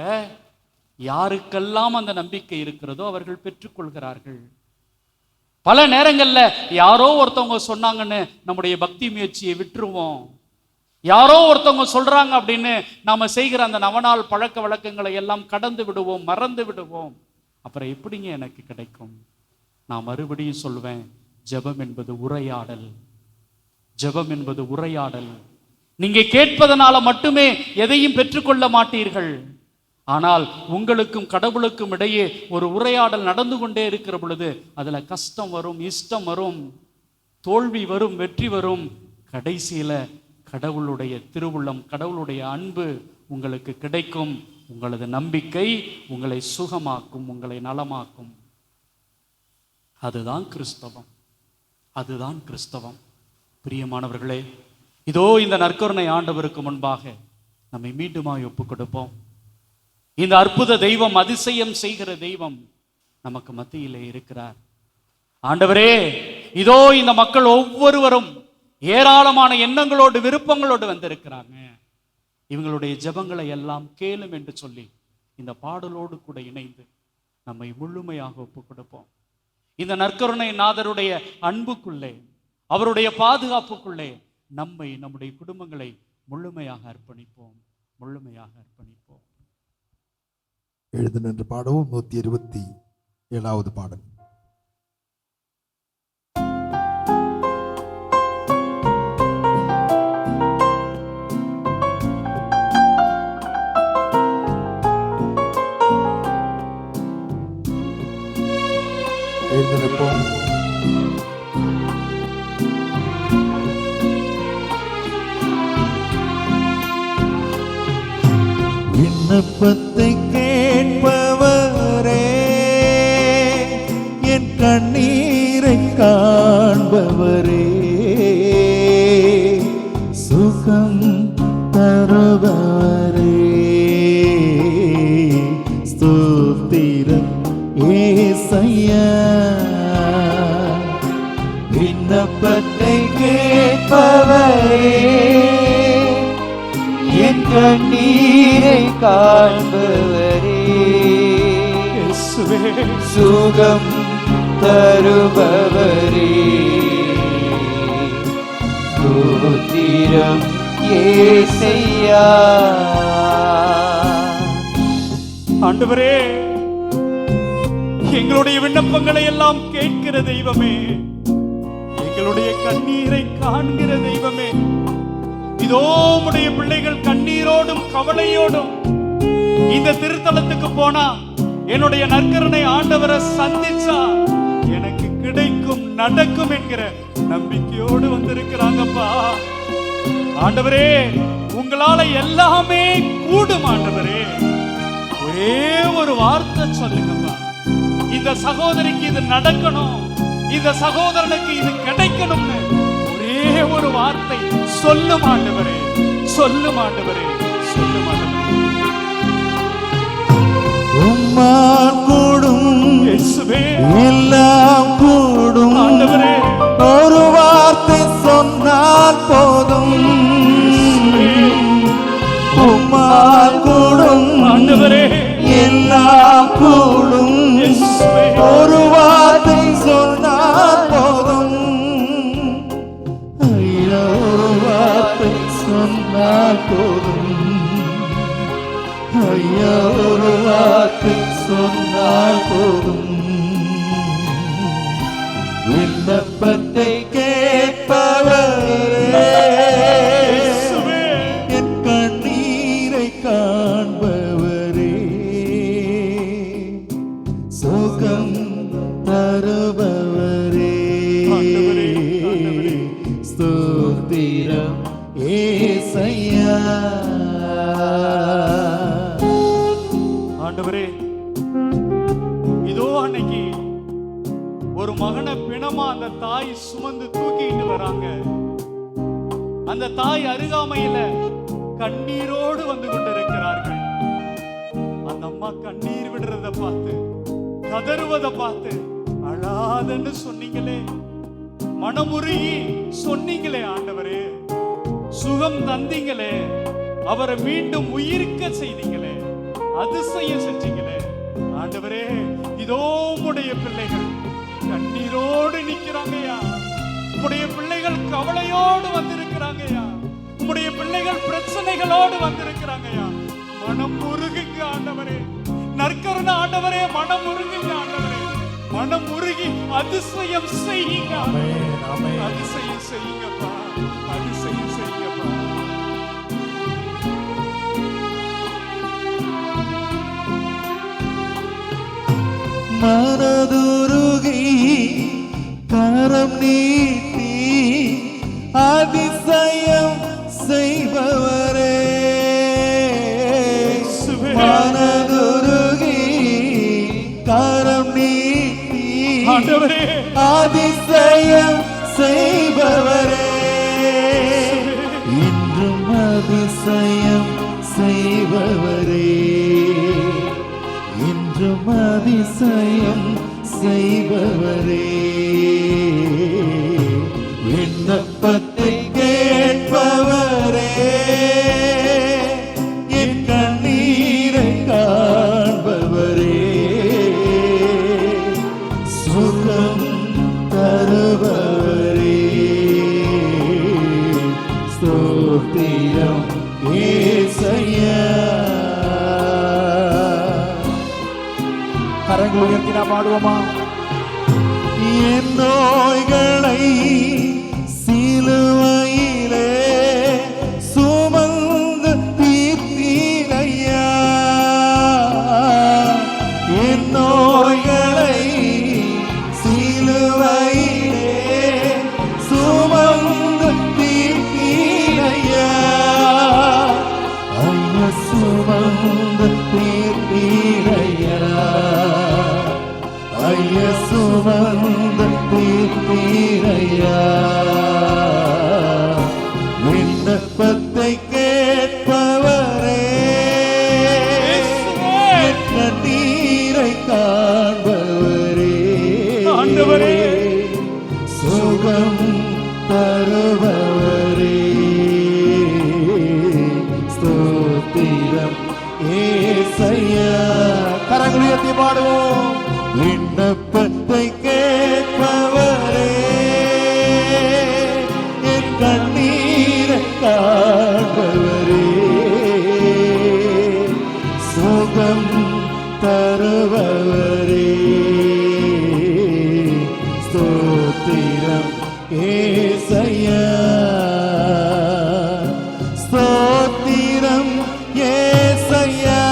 யாருக்கெல்லாம் அந்த நம்பிக்கை இருக்கிறதோ அவர்கள் பெற்றுக்கொள்கிறார்கள். பல நேரங்கள்ல யாரோ ஒருத்தவங்க சொன்னாங்கன்னு நம்முடைய பக்தி முயற்சியை விட்டுருவோம். யாரோ ஒருத்தவங்க சொல்றாங்க அப்படின்னு நாம செய்கிற அந்த நவநாள் பழக்க வழக்கங்களை எல்லாம் கடந்து விடுவோம், மறந்து விடுவோம். அப்புறம் எப்படிங்க எனக்கு கிடைக்கும்? நான் மறுபடியும் சொல்வேன், ஜெபம் என்பது உரையாடல். ஜெபம் என்பது உரையாடல். நீங்க கேட்பதனால மட்டுமே எதையும் பெற்றுக்கொள்ள மாட்டீர்கள். ஆனால் உங்களுக்கும் கடவுளுக்கும் இடையே ஒரு உரையாடல் நடந்து கொண்டே இருக்கிற பொழுது அதுல கஷ்டம் வரும், இஷ்டம் வரும், தோல்வி வரும், வெற்றி வரும். கடைசியில கடவுளுடைய திருவுள்ளம், கடவுளுடைய அன்பு உங்களுக்கு கிடைக்கும். உங்களது நம்பிக்கை உங்களை சுகமாக்கும், உங்களை நலமாக்கும். அதுதான் கிறிஸ்தவம், அதுதான் கிறிஸ்தவம். பிரியமானவர்களே, இதோ இந்த நற்கருணை ஆண்டவருக்கு முன்பாக நம்மை மீண்டுமாய் ஒப்புக் கொடுப்போம். இந்த அற்புத தெய்வம், அதிசயம் செய்கிற தெய்வம் நமக்கு மத்தியிலே இருக்கிறார். ஆண்டவரே, இதோ இந்த மக்கள் ஒவ்வொருவரும் ஏராளமான எண்ணங்களோடு, விருப்பங்களோடு வந்திருக்கிறாங்க. இவங்களுடைய ஜெபங்களை எல்லாம் கேளும் என்று சொல்லி இந்த பாடலோடு கூட இணைந்து நம்மை முழுமையாக ஒப்புக் கொடுப்போம். இந்த நற்கருணை நாதருடைய அன்புக்குள்ளே, அவருடைய பாதுகாப்புக்குள்ளே நம்மை, நம்முடைய குடும்பங்களை முழுமையாக அர்ப்பணிப்போம், முழுமையாக அர்ப்பணிப்போம். எழுந்து நின்று பாடவும். 127வது பாடல். எழுந்து நிற்போம். விண்ணப்பத்தை கேட்பவரே, என் கண்ணீரை காண்பவரே, சுகம் தருபவரே, ஸ்தோத்திரம் ஏசையா. விண்ணப்பத்தை கேட்பவரே, என் கண்ணீரை காண்பவரே, சுகம் தருபவரே, ஸ்தோத்திரம் ஏசையா. ஆண்டவரே, எங்களுடைய விண்ணப்பங்களை எல்லாம் கேட்கிற தெய்வமே, எங்களுடைய கண்ணீரை காண்கிற தெய்வமே, இதோ உம்முடைய பிள்ளைகள் கண்ணீரோடும் கவலையோடும் இந்த திருத்தலத்துக்கு போனா என்னுடைய நற்கரனை ஆண்டவரை சந்திச்சா எனக்கு கிடைக்கும், நடக்கும் என்கிற நம்பிக்கையோடு வந்திருக்கிறாங்கப்பா. ஆண்டவரே, உங்களால எல்லாமே கூடும் ஆண்டவரே. ஒரே ஒரு வார்த்தை சொல்லுங்கப்பா, இந்த சகோதரிக்கு இது நடக்கணும், இந்த சகோதரனுக்கு இது கிடைக்கணும்னு ஒரே ஒரு வார்த்தை சொல்லும் ஆண்டவரே, சொல்லும் ஆண்டவரே, சொல்லும் ஆண்டவரே. உம்மால் கூடும் இயேசுவே, எல்லாம் கூடும் ஆண்டவரே. ஒரு வார்த்தை சொன்னால் போதும். உம்மால் கூடும் ஆண்டவரே, எல்லாம் கூடும் இயேசுவே. ஒரு வார்த்தை சொன்னால் போதும். ஐயா, ஒரு வார்த்தை சொன்னால் போதும். ஐயா, ஒரு வார்த்தை சொன்னால் போதும். விண்ணப்பத்தை கேட்பவரே, இயேசுவே. என் கண்ணீரை காண்பவரே, சுகம் தருபவரே, ஆண்டவரே, ஆண்டவரே. ஸ்தோத்திரம் ஏசையா. ஆண்டவரே, இதோ அன்னைக்கு ஒரு மகனை பிணமா அந்த தாய் சுமந்து தூக்கிட்டு வராங்க. அந்த தாய் அருகாமையில கண்ணீரோடு வந்து கொண்டிருக்கிறார்கள். அந்த அம்மா கண்ணீர் விடுறத பார்த்து, கதறுவதை பார்த்து, அழாதன்னு சொன்னீங்களே, மனமுருகி சொன்னீங்களே ஆண்டவரே, சுகம் தந்தீங்களே, அவரை மீண்டும் உயிர்க்க செய்தீங்களே, அதிசயம் செஞ்சீங்களே ஆண்டவரே. இதோ உம்முடைய பிள்ளைகள் கண்ணீரோடு நிக்கிறாங்கய்யா. உம்முடைய பிள்ளைகள் கவலையோடு வந்திருக்கிறாங்கய்யா. உம்முடைய பிள்ளைகள் பிரச்சனைகளோடு வந்திருக்கிறாங்கய்யா. மனம் உருகுங்க ஆண்டவரே, நற்கருணை ஆண்டவரே, மனம் உருகுங்க ஆண்டவரே, மனம் உருகி அதிசயம் செய்யுங்க. அதிசயம் செய்யுங்கப்பா, அதிசயம் செய்யுங்கப்பா. மனதுருகி கரம் நீட்டி அதிசயம் செய்பவரே, மனதுருகி கரம் நீட்டி ஆண்டவரே, அதிசயம் செய்பவரே, இன்றும் அதிசயம் செய்பவரே, இன்றும் அதிசயம் செய்பவரே, விண்ணப்பத்தை கேட்பவரே, என் கண்ணீரை காண்பவரே, சுகம் தருபவரே, ஸ்தோத்திரம் ஏசையா. கரங்கள் உயர்த்தி நாம் பாடுவோமா? என் நோய்களை சிலுவையிலே சுமந்து தீர்த்தீரையா, என் நோய்களை சிலுவையிலே சுமந்து தீர்த்தீரையா, ஐயா சுமந்து தீர்த்தீரையா, ஐயா சுமந்து தீர்த்தீரையா, விண்ணப்பத்தை கேட்பவரே, என் கண்ணீரை காண்பவரே, ஆண்டவரே. சுகம் தருபவரே, ஸ்தோத்திரம் ஏசையா. கரங்கள் உயர்த்தி பாடுவோம். விண்ணப்பத்தை கேட்பவரே, என் கண்ணீரை காண்பவரே, சுகம் தருபவரே, ஸ்தோத்திரம் ஏசையா, ஸ்தோத்திரம் ஏசையா,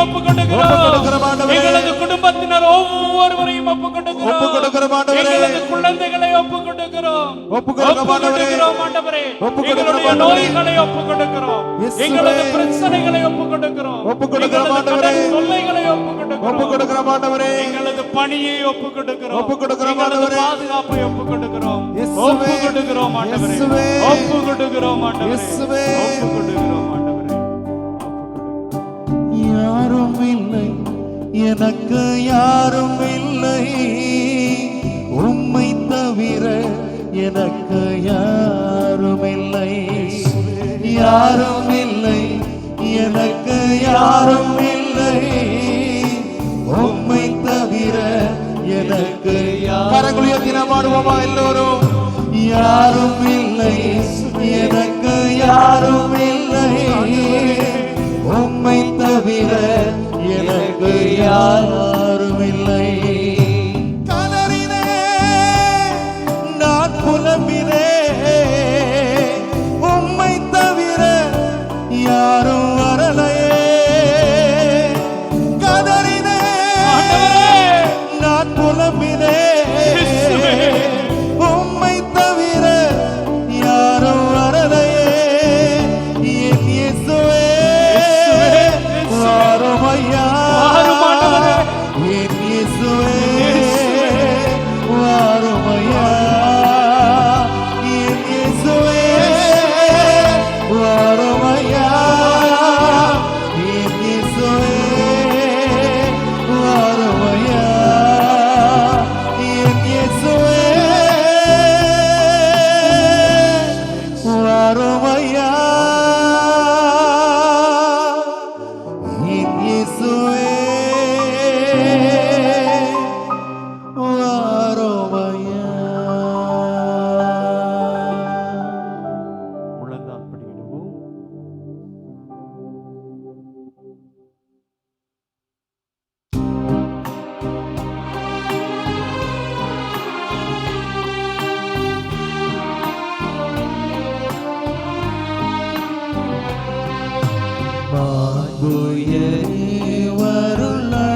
ஒப்புக்கொடுக்கிறோம். எங்களது குடும்பத்தினர் ஒவ்வொருவரையும் ஒப்புக்கொடுக்கிறோம். எங்களது குழந்தைகளை ஒப்புக்கொடுக்கிறோம். ஆண்டவரே, எங்களுடைய நோய்களை ஒப்புக்கொடுக்கிறோம். எங்களது பிரச்சனைகளை ஒப்புக்கொடுக்கிறோம். எங்களது தொல்லைகளை ஒப்புக்கொடுக்கிறோம். எங்களது பணியை ஒப்புக்கொடுக்கிறோம். எங்களது பாதுகாப்பை ஒப்புக்கொடுக்கிறோம். ஒப்புக்கொடுக்கிறோம் ஆண்டவரே, ஒப்புக்கொடுக்கிறோம் ஆண்டவரே, ஒப்புக்கொடுக்கிறோம் ஆண்டவரே. யாரும் இல்லை, எனக்கு யாரும் இல்லை, உம்மை தவிர எனக்கு யாரும் இல்லை. யாரும் இல்லை, எனக்கு யாரும் இல்லை, உம்மை தவிர எனக்கு கரங்களை உயர்த்தி நாம் பாடுவோமா எல்லோரும்? யாரும் இல்லை, எனக்கு யாரும் இல்லை, உம்மை தவிர எனக்கு யாரும் இல்லை. கதறினே, நான் புலம்பினே, உம்மை தவிர யாரும் வரலையே. கதறினே, நான் புலம்பினே, உம்மை தவிர யாரும் வரலையே. என் இயேசுவே வாரும் ஐயா, என் இயேசுவே வாரும் ஐயா, என் இயேசுவே வாரும் ஐயா, என் இயேசுவே வாரும் ஐயா, என் இயேசுவே வாரும் ஐயா, என் இயேசுவே வாரும் ஐயா. முழந்தால் படியிடுவோம்.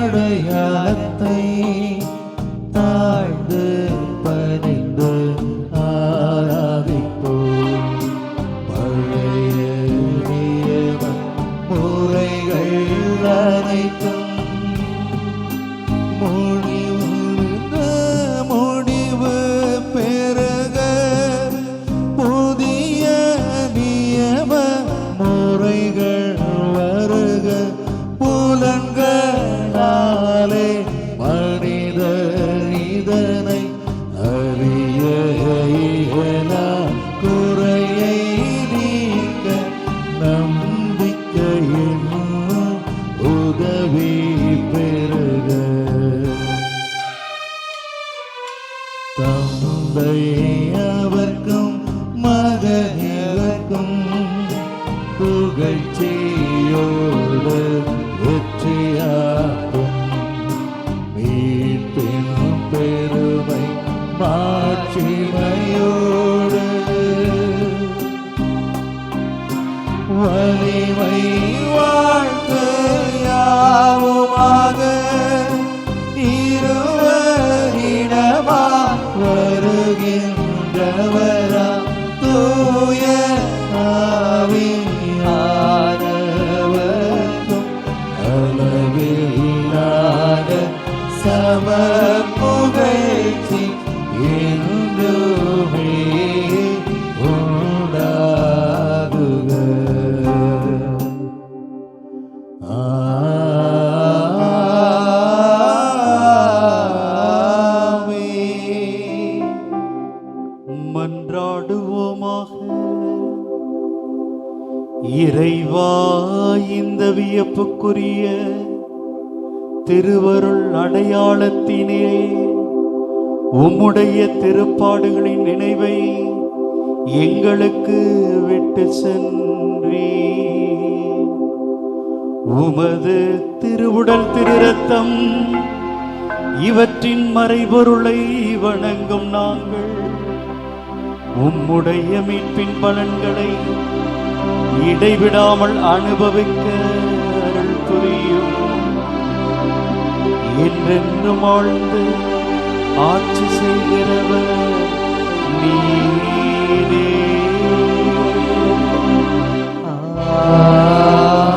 வருளடையாளத்தை தாழ்ந்து பணிந்து ஆராதிப்போம். பழைய நியம முறைகள் அனைத்தும் முடிவு பெருக, புதிய நியம முறைகள் வருக. புலன்களாலே மனிதர் இதனை அறிய இயலா. குறையை நீக்க நம்பிக்கையின் உதவி பெருக. தந்தை அவர்க்கும் மகனிற்கும் புகழ்ச்சியோடு வெற்றியாகும். மீட்பின் பெருமை மாட்சிமையோடு வலிமை வாழ்த்து யாவுமாக இருவரிடமா வருகின்றவரா தூய ஆவியானவர்க்கும் அளவில்லாத சம புகழ்ச்சி என்றுமே உண்டாகுக. ஆமென். மன்றாடுவோமாக. இறைவா, இந்த வியப்புக்குரிய திருவருள் அடையாளத்தினே உம்முடைய திருப்பாடுகளின் நினைவை எங்களுக்கு விட்டு சென்றீ. உமது திருவுடல் திருரத்தம் இவற்றின் மறைபொருளை வணங்கும் நாங்கள் உம்முடைய மீட்பின் பலன்களை இடைவிடாமல் அனுபவிக்க அருள் புரியும். என்றென்றும் ஆழ்ந்து ஆட்சி செய்கிறவர் நீரே. ஆமென்.